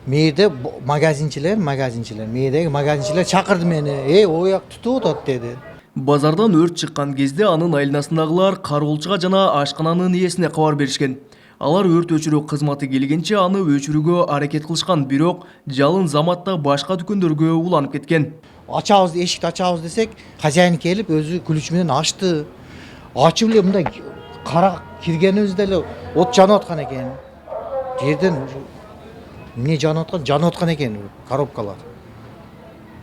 Мээде magazinchilar мээдеги magazinchilar чакырды мени. Ояк тутуп атат деди. Базардан өрт чыккан кезде анын айланасындагылар кароолчуга жана ашкананын ээсине кабар беришкен. Алар өрт өчүрүү кызматы келгенче аны өчүрүүгө аракет кылышкан, бирок жалын заматта башка дүкөндөргө уланып кеткен. Эшикти ачабыз десек, хозяин келип өзү күлүч менен ачты. Ачып эле мындай кара киргенибизде эле от жанып аткан экен. Жерден эмне жанып аткан экен коробкалар.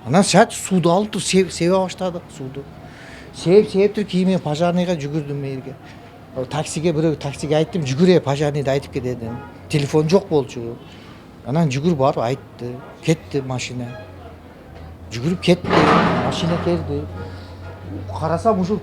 Анан сууду алып себе баштадык сууду. Себеп кийин пожарныйга жүгүрдүм жерге. Таксиге айттым, жүгүрө пожарныйды айтып ке дедим. Телефон жок болчу. Анан жүгүрүп барып айтты. Кетти машина. Жүгүрүп кетти, машина келди. Карасам ушу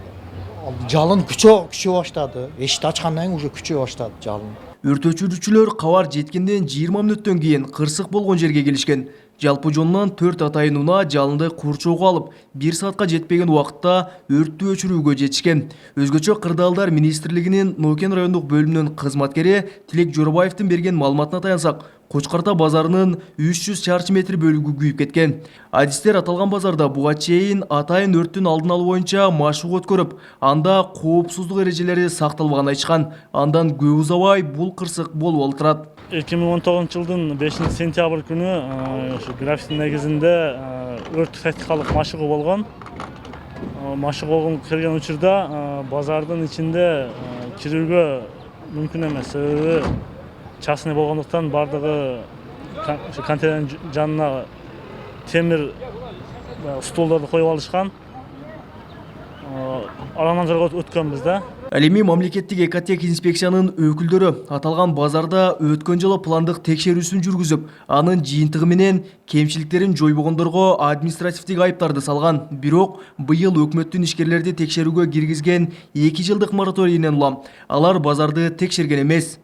жалын күчөө баштады. Эшикти ачкандан кийин уже күчөө баштады жалын. Өрт өчүрүүчүлөр кабар жеткенден 20 мүнөттөн кийин кырсык болгон жерге келишкен. Жалпы жонунан 4 атайын унаа жалынды курчоого алып, 1 саатка жетпеген убакытта өрттү өчүрүүгө жетишкен. Өзгөчө Кырдаалдар министрлигинин Нокен райондук бөлүмүнүн кызматкери Тилек Жоробаевдин берген маалыматына таянсак, Кочкарта базарынын 300 чарчы метр бөлүгү күйүп кеткен. Адистер аталган базарда буга чейин атайын өрттүн алдын алуу боюнча машыгуу өткөрүп, анда коопсуздук эрежелери сакталбаганын айтышкан. Андан көп узабай бул кырсык болуп олтурат. 2019 жылдын 5 сентябрь күнү графиктин негизинде өрт тактикалык машыгуу болгон. Машыгуу келген учурда базардын ичинде кирүүгө мүмкүн эмес. Себеби частный болгондуктан бардыгы контейнердин жанына темир столдорду коюп алышкан. Аранан жарга өткөнбүз да. Ал эми мамлекеттик экотех инспекциянын өкүлдөрү аталган базарда өткөн жылы пландык текшерүүсүн жүргүзүп, анын жыйынтыгы менен кемчиликтерин жойбогондорго административдик айыптарды салган. Бирок быйыл өкмөттүн ишкерлерди текшерүүгө киргизген 2 жылдык мораторийинен улам алар базарды текшерген эмес.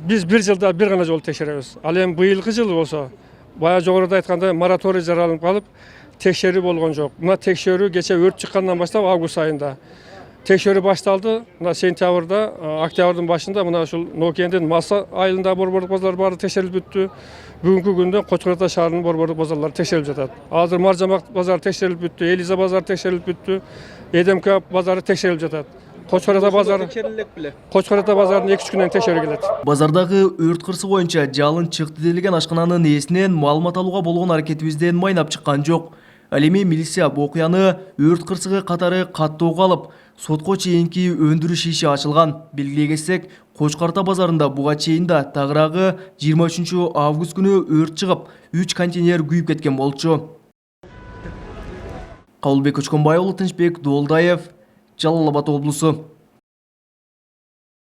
Биз 1 жылда бир гана жолу текшеребиз. Ал эми быйылкы жылы болсо, бая жогоруда айткандай мораторий жараланып калып, текшерүү болгон жок. Мына текшерүү кече өрт чыккандан баштап август айында текшерүү башталды. Мына сентябрда, октябрдын башында мына ушул Нокендин Маса айылында борбордук базарлар баары текшерилип бүттү. Бүгүнкү күндө Кочкарта шаарынын борбордук базарлары текшерилип жатат. Азыр Маржамак базары текшерилип бүттү, Элиза базары текшерилип бүттү, ЭДМК базары текшерилип жатат. Кочкарта базары текшерилек беле? Кочкарта базарын 2-3 күндөн текшерүү келет. Базардагы өрт кырсы боюнча жалын чыкты делген ашкананын ээсинен маалымат алууга болгон аракетибизден майнап чыккан жок. Ал эми милиция окуяны өрт кырсыгы катары каттоого алып, сотко чейинки өндүрүш иши ачылган. Белгилей кетсек, Кочкарта базарында буга чейин да тагыраагы 23 август күнү өрт чыгып, 3 контейнер күйүп кеткен болчу. Кабылбек Көчкөнбай уулу, Тынчбек Доолдаев, Жалал Абад облусу.